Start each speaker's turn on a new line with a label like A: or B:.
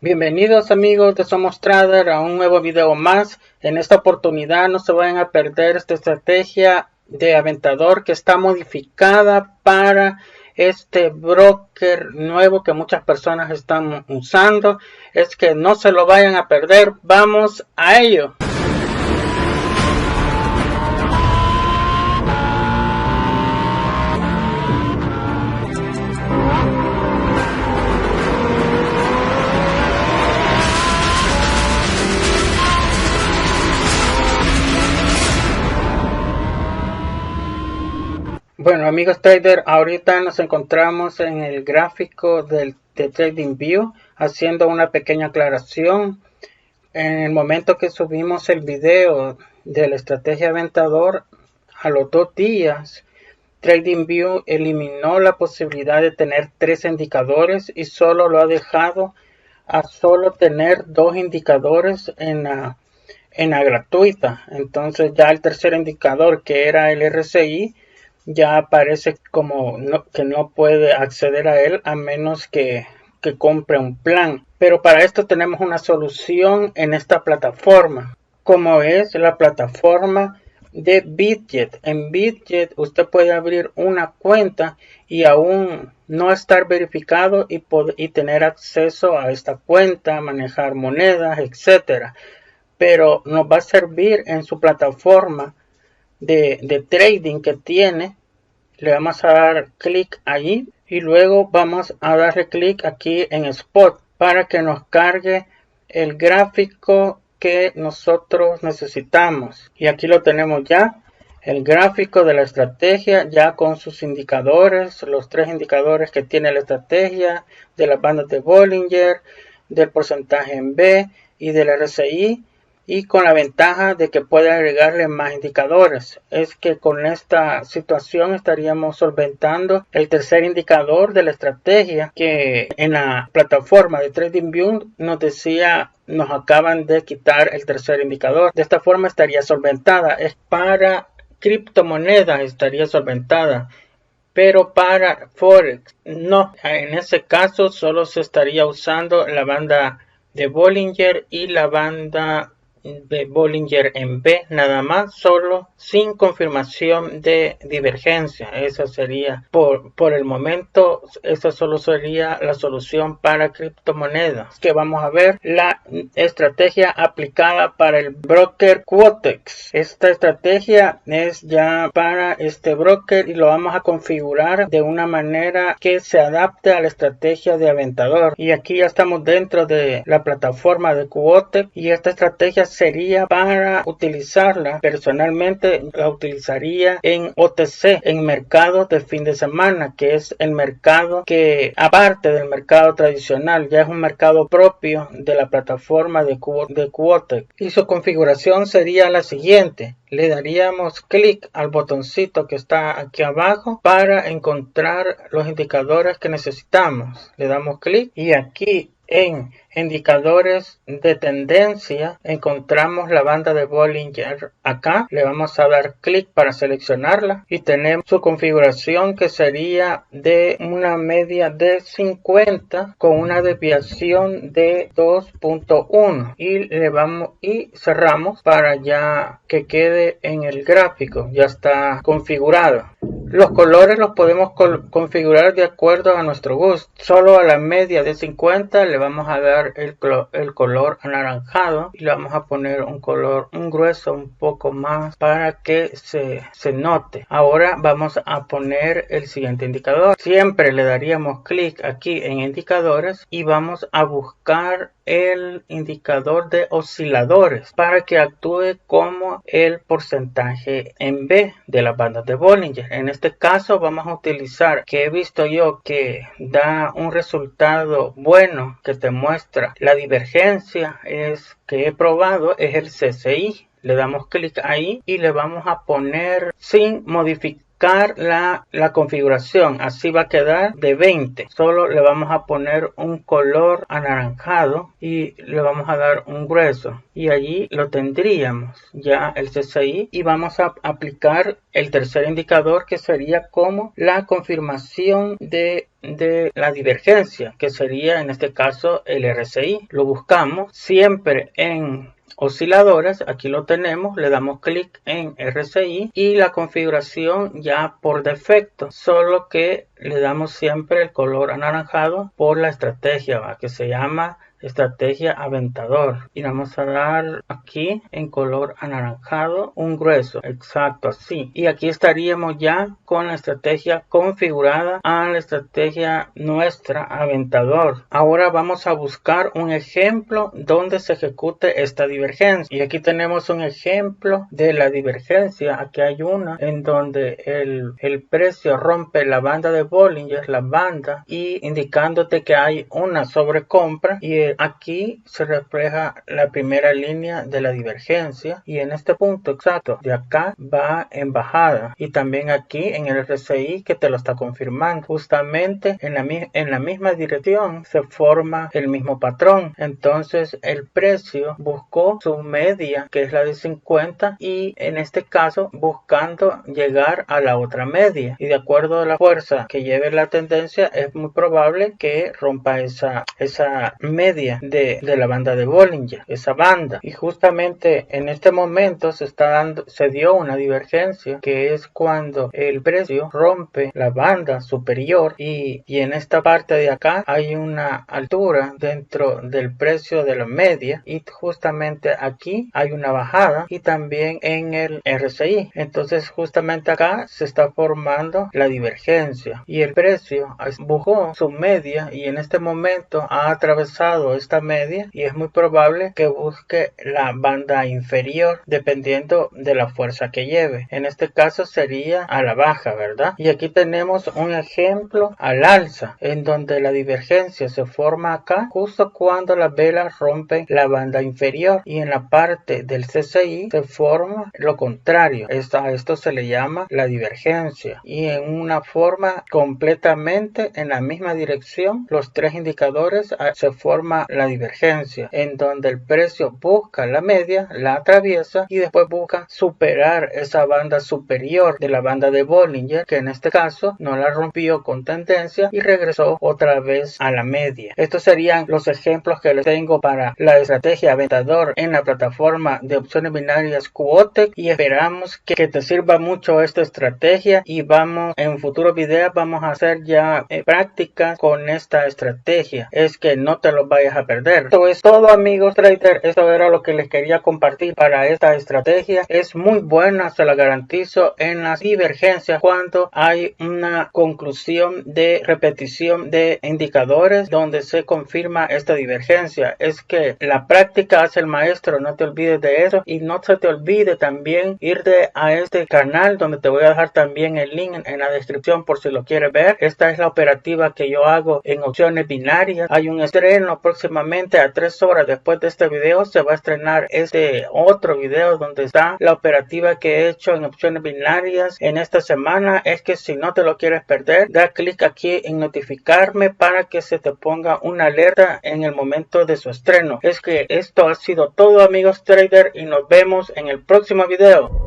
A: Bienvenidos amigos de Somos Trader a un nuevo video más. En esta oportunidad no se vayan a perder esta estrategia de Aventador que está modificada para este broker nuevo que muchas personas están usando. Es que no se lo vayan a perder. Vamos a ello. Bueno amigos trader, ahorita nos encontramos en el gráfico de TradingView haciendo una pequeña aclaración. En el momento que subimos el video de la estrategia Aventador, a los 2 días, TradingView eliminó la posibilidad de tener 3 indicadores y solo lo ha dejado a solo tener 2 indicadores en la gratuita. Entonces ya el tercer indicador, que era el RSI, ya aparece como que no puede acceder a él a menos que compre un plan. Pero para esto tenemos una solución en esta plataforma, como es la plataforma de Bitget. En Bitget usted puede abrir una cuenta y aún no estar verificado y tener acceso a esta cuenta, manejar monedas, etcétera. Pero nos va a servir en su plataforma de trading que tiene. Le vamos a dar clic allí y luego vamos a darle clic aquí en Spot para que nos cargue el gráfico que nosotros necesitamos. Y aquí lo tenemos ya, el gráfico de la estrategia ya con sus indicadores, los 3 indicadores que tiene la estrategia, de las bandas de Bollinger, del porcentaje en B y del RSI. Y con la ventaja de que puede agregarle más indicadores. Es que con esta situación estaríamos solventando el tercer indicador de la estrategia que en la plataforma de TradingView nos decía, nos acaban de quitar el tercer indicador. De esta forma estaría solventada. Es para criptomonedas estaría solventada. Pero para Forex no. En ese caso solo se estaría usando la banda de Bollinger y la banda de Bollinger en B, nada más, solo sin confirmación de divergencia. Eso sería por el momento, eso solo sería la solución para criptomonedas. Que vamos a ver la estrategia aplicada para el broker Quotex. Esta estrategia es ya para este broker y lo vamos a configurar de una manera que se adapte a la estrategia de Aventador. Y aquí ya estamos dentro de la plataforma de Quotex y esta estrategia sería para utilizarla. Personalmente la utilizaría en OTC, en mercados de fin de semana, que es el mercado que aparte del mercado tradicional, ya es un mercado propio de la plataforma de Quotex. Y su configuración sería la siguiente. Le daríamos clic al botoncito que está aquí abajo para encontrar los indicadores que necesitamos. Le damos clic y aquí en indicadores de tendencia encontramos la banda de Bollinger. Acá le vamos a dar clic para seleccionarla y tenemos su configuración que sería de una media de 50 con una desviación de 2.1 y cerramos para ya que quede en el gráfico. Ya está configurado. Los colores los podemos configurar de acuerdo a nuestro gusto. Solo a la media de 50 le vamos a dar el color anaranjado y le vamos a poner un grueso un poco más para que se note. Ahora vamos a poner el siguiente indicador. Siempre le daríamos clic aquí en indicadores y vamos a buscar el indicador de osciladores para que actúe como el porcentaje en B de las bandas de Bollinger. En este caso vamos a utilizar que he visto yo que da un resultado bueno, que te muestra la divergencia, es que he probado, es el CCI. Le damos clic ahí y le vamos a poner sin modificar buscar la configuración. Así va a quedar de 20. Solo le vamos a poner un color anaranjado y le vamos a dar un grueso. Y allí lo tendríamos ya el CCI. Y vamos a aplicar el tercer indicador, que sería como la confirmación de la divergencia, que sería en este caso el RSI. Lo buscamos siempre en osciladores, aquí lo tenemos, le damos clic en RSI y la configuración ya por defecto, solo que le damos siempre el color anaranjado por la estrategia, que se llama estrategia aventador, y vamos a dar aquí en color anaranjado un grueso, exacto, así, y aquí estaríamos ya con la estrategia configurada a la estrategia nuestra aventador. Ahora vamos a buscar un ejemplo donde se ejecute esta divergencia, y aquí tenemos un ejemplo de la divergencia. Aquí hay una en donde el precio rompe la banda de Bollinger, la banda, y indicándote que hay una sobrecompra, y aquí se refleja la primera línea de la divergencia, y en este punto exacto de acá va en bajada, y también aquí en el RSI que te lo está confirmando. Justamente en la misma dirección se forma el mismo patrón. Entonces el precio buscó su media, que es la de 50, y en este caso buscando llegar a la otra media, y de acuerdo a la fuerza que lleve la tendencia es muy probable que rompa esa media de la banda de Bollinger, esa banda. Y justamente en este momento se dio una divergencia, que es cuando el precio rompe la banda superior, y en esta parte de acá hay una altura dentro del precio de la media, y justamente aquí hay una bajada, y también en el RSI. Entonces justamente acá se está formando la divergencia, y el precio buscó su media, y en este momento ha atravesado esta media, y es muy probable que busque la banda inferior dependiendo de la fuerza que lleve. En este caso sería a la baja, ¿verdad? Y aquí tenemos un ejemplo al alza, en donde la divergencia se forma acá justo cuando las velas rompen la banda inferior, y en la parte del CCI se forma lo contrario. A esto se le llama la divergencia, y en una forma completamente en la misma dirección, los tres indicadores, se forma la divergencia, en donde el precio busca la media, la atraviesa y después busca superar esa banda superior de la banda de Bollinger, que en este caso no la rompió con tendencia y regresó otra vez a la media. Estos serían los ejemplos que les tengo para la estrategia aventador en la plataforma de opciones binarias Quotex, y esperamos que te sirva mucho esta estrategia, y en futuros videos vamos a hacer ya prácticas con esta estrategia. Es que no te lo vayas a perder. Esto es todo, amigos traders. Esto era lo que les quería compartir para esta estrategia. Es muy buena, se la garantizo, en las divergencias, cuando hay una conclusión de repetición de indicadores donde se confirma esta divergencia. Es que la práctica hace el maestro, no te olvides de eso, y no se te olvide también irte a este canal, donde te voy a dejar también el link en la descripción por si lo quieres ver. Esta es la operativa que yo hago en opciones binarias. Hay un estreno próximamente, a 3 horas después de este video se va a estrenar este otro video donde está la operativa que he hecho en opciones binarias en esta semana. Es que si no te lo quieres perder, da clic aquí en notificarme para que se te ponga una alerta en el momento de su estreno. Es que esto ha sido todo, amigos traders, y nos vemos en el próximo video.